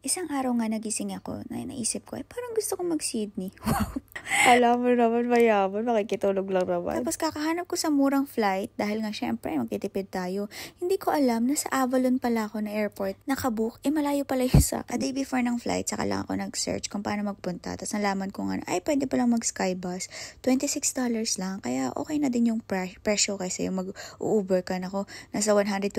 Isang araw nga nagising ako na naisip ko, parang gusto kong mag-Sydney. Wow! Alam mo naman, mayaman, makikitulog lang naman. Tapos kakahanap ko sa murang flight dahil nga syempre magtitipid tayo. Hindi ko alam na sa Avalon pala ako na airport nakabook, malayo pala yung sa akin. A day before ng flight, saka lang ako nag-search kung paano magpunta. Tapos nalaman ko nga, pwede palang mag-skybus. $26 lang, kaya okay na din yung presyo kaysa yung mag-Uber ka. Nako, nasa $120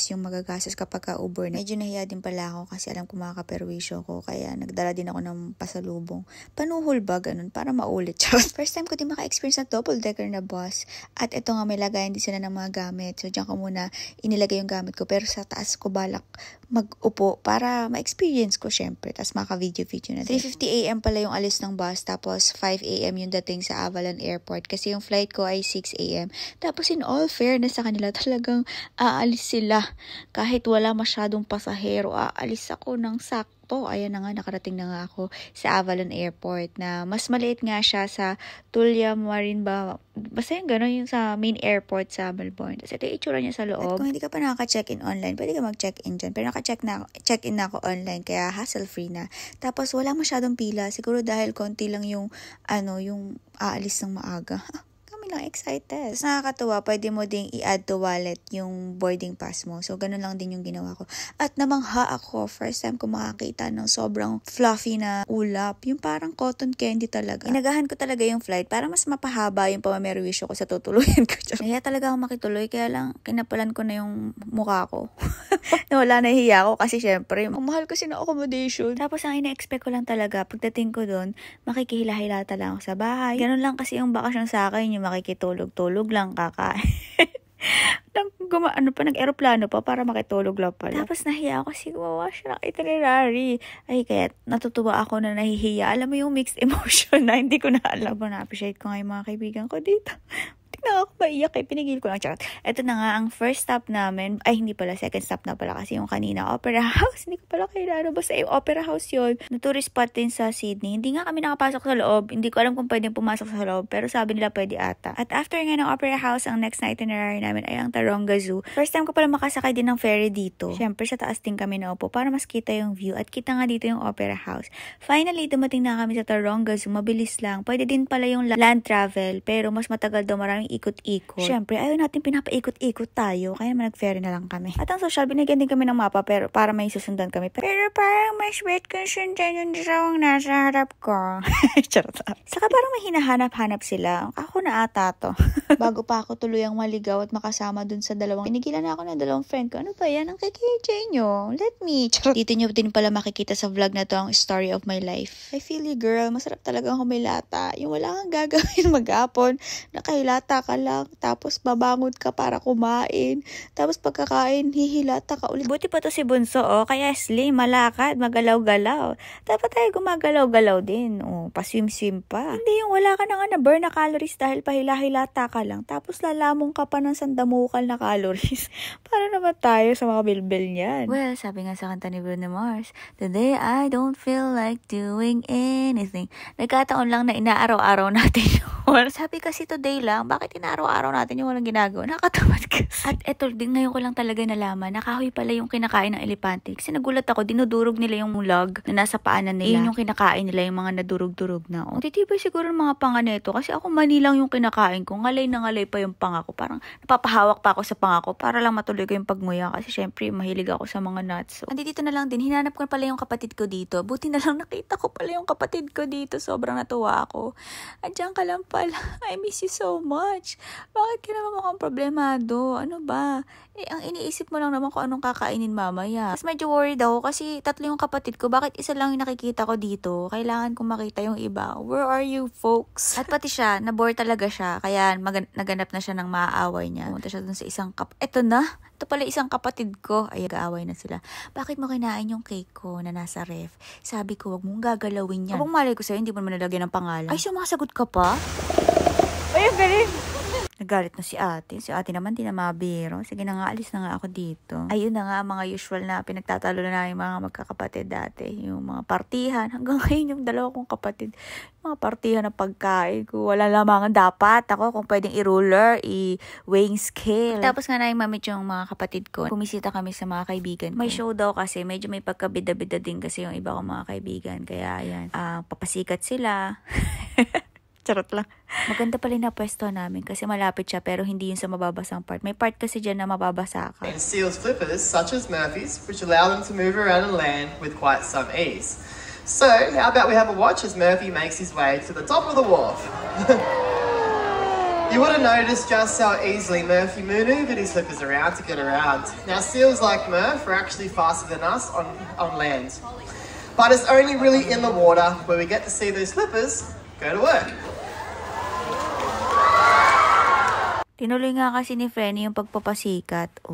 yung magagastos kapag ka-Uber. Medyo nahiya din pala ako kasi alam ko makakaperwisyo ko, kaya nagdala din ako ng pasalubong. Panuhol ba, ganun, para maulit. First time ko din maka-experience na double-decker na bus. At ito nga, may lagayan din sila ng mga gamit. So, dyan ko muna inilagay yung gamit ko. Pero sa taas ko balak mag-upo para ma-experience ko syempre. Tapos maka-video na. 3:50 AM pala yung alis ng bus. Tapos 5 AM yung dating sa Avalon Airport. Kasi yung flight ko ay 6 AM. Tapos in all fairness sa kanila, talagang aalis sila. Kahit wala masyadong pasahero, aalis ako ng sakto. Ayan na nga, nakarating na nga ako sa Avalon Airport na mas maliit nga siya sa Tullamarine ba? Basta yung gano'n, yung sa main airport sa Melbourne. Tapos ito yung itsura niya sa loob. At kung hindi ka pa nakaka-check-in online, pwede ka mag-check-in dyan. Pero naka-check-in na ako online, kaya hassle-free na. Tapos wala masyadong pila. Siguro dahil konti lang yung aalis ng maaga. Lang excited. Tapos nakakatuwa, pwede mo ding i-add to wallet yung boarding pass mo. So, ganun lang din yung ginawa ko. At namangha ako, first time ko makakita ng sobrang fluffy na ulap. Yung parang cotton candy talaga. Inagahan ko talaga yung flight para mas mapahaba yung pamamerwisyo ko sa tutuluyan ko. Kaya talaga ako makituloy, kaya lang kinapalan ko na yung mukha ko. Nawala na hiya ko kasi syempre, mahal kasi na accommodation. Tapos ang ina-expect ko lang talaga, pagdating ko doon, makikihila-hilata lang ako sa bahay. Ganun lang kasi yung bakasyon sa akin, yung makikitulog-tulog lang, kakain. Nag-aeroplano pa para makitulog lang pala. Tapos nahiya ako kasi gumawa siya ng itinerary. Ay, kaya natutuwa ako na nahihiya. Alam mo yung mixed emotion na hindi ko na alam. Na-appreciate ko nga yung mga kaibigan ko dito. Na ako maiyak pinigil ko lang. Charot. Ito na nga ang first stop namin. Ay, hindi pala, second stop na pala kasi yung kanina Opera House. Hindi ko pala kailangan. Basta yung Opera House yun. Na tourist spot din sa Sydney. Hindi nga kami nakapasok sa loob. Hindi ko alam kung pwedeng pumasok sa loob, pero sabi nila pwede ata. At after nga ng Opera House, ang next na itinerary namin ay ang Taronga Zoo. First time ko pala makasakay din ng ferry dito. Syempre sa taas din kami naupo para mas kita yung view. At kita nga dito yung Opera House. Finally, dumating na kami sa Taronga Zoo. Mabilis lang. Pwede din pala yung land travel, pero mas matagal daw, maraming ikot-ikot. Siyempre, ayaw natin pinapaikot-ikot tayo. Kaya naman nag-ferry na lang kami. At ang social, binigyan din kami ng mapa pero para may susundan kami. Pero parang mas wait kung sundan yung drawang nasa harap ko. Charot. Saka parang may hinahanap-hanap sila. Ako na ata to. Bago pa ako tuluyang maligaw at makasama dun sa dalawang, pinigilan na ako ng dalawang friend ko. Ano ba yan? Ang KKJ nyo. Let me. Charot. Dito nyo din pala makikita sa vlog na to ang story of my life. I feel you, girl. Masarap talagang humilata. Yung wala kang gagawin maghapon. Nakahilata ka lang, tapos babangon ka para kumain, tapos pagkakain, hihilata ka ulit. Buti pa to si Bunso, kaya slim, malakad, magalaw-galaw. Dapat tayo gumagalaw-galaw din, paswim-swim pa. Hindi yung wala ka na nga na-burn na calories dahil pahila-hilata ka lang, tapos lalamong ka pa ng sandamukal na calories. Para naman tayo sa mga bilbil niyan. Well, sabi nga sa kanta ni Bruno Mars, today I don't feel like doing anything. Nagkataon lang na inaaraw-araw natin yun. Sabi kasi today lang, bakit inaaraw-araw natin yung walang ginagawa? Nakatamad kasi. At eto din, ngayon ko lang talaga nalaman, nakahoy pala yung kinakain ng elepante. Kasi nagulat ako, dinudurog nila yung log na nasa paanan nila. Yun yung kinakain nila, yung mga nadurog-durog na. Titibay siguro ng mga panga nito kasi ako mani lang yung kinakain ko. Ngalay na ngalay pa yung panga ko. Parang napapahawak pa ako sa panga ko para lang matuloy ko yung pagmuya kasi syempre mahilig ako sa mga nuts. So, andito na lang din, hinanap ko pala yung kapatid ko dito. Buti na lang nakita ko pala yung kapatid ko dito. Sobrang natuwa ako. Andiyan ka lang pala. I miss you so much. Bakit ka naman mukhang problemado? Ano ba? Ang iniisip mo lang naman kung anong kakainin mamaya. Tapos medyo worried ako kasi tatlo yung kapatid ko. Bakit isa lang yung nakikita ko dito? Kailangan kong makita yung iba. Where are you, folks? At pati siya, nabore talaga siya. Kaya naganap na siya ng maaaway niya. Pumunta siya dun sa isang Eto na. Ito pala isang kapatid ko. Ay, nag-aaway na sila. Bakit mo kinain yung cake ko na nasa ref? Sabi ko, wag mong gagalawin yan. Abang malay ko sa'yo, hindi mo naman nalagyan ng pangalan. Ay, sumasagot ka pa? Ay, galing. Nagalit na si ate. Si ate naman, di na mabiro. Sige na nga, alis na nga ako dito. Ayun na nga, mga usual na pinagtatalo na yung mga magkakapatid dati. Yung mga partihan. Hanggang ngayon yung dalawa kong kapatid. Mga partihan na pagkain ko. Wala lamangan dapat. Ako kung pwedeng i-ruler, i-weighing scale. Tapos nga na yung mamit yung mga kapatid ko. Pumisita kami sa mga kaibigan ko. May show daw kasi. Medyo may pagkabida-bida din kasi yung iba kong mga kaibigan. Kaya yan, papasikat sila. Charot lang. Maganda pala na pwesto namin kasi malapit siya pero hindi yun sa mababasang part. May part kasi dyan na mababasa ka. And seals flippers such as Murphy's, which allow them to move around and land with quite some ease. So, how about we have a watch as Murphy makes his way to the top of the wharf? You would have noticed just how easily Murphy maneuvered his flippers around to get around. Now, seals like Murph are actually faster than us on land. But it's only really in the water where we get to see those flippers go to work. Tinuloy nga kasi ni Frenny yung pagpapasikat.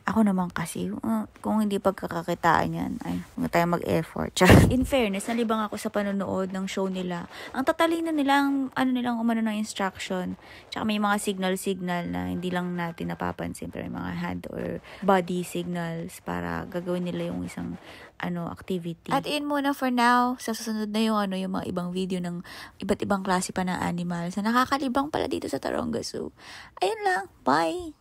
Ako naman kasi, kung hindi pagkakakitaan yan, ay, huwag tayo mag-effort. In fairness, nalibang ako sa panonood ng show nila. Ang tatalino nilang, nilang umano ng instruction. Tsaka may mga signal-signal na hindi lang natin napapansin, pero may mga hand or body signals para gagawin nila yung isang activity. At yun muna for now. Sa susunod na yung mga ibang video ng iba't ibang klase pa ng animals na nakakalibang pala dito sa Taronga Zoo. Ayun lang. Bye!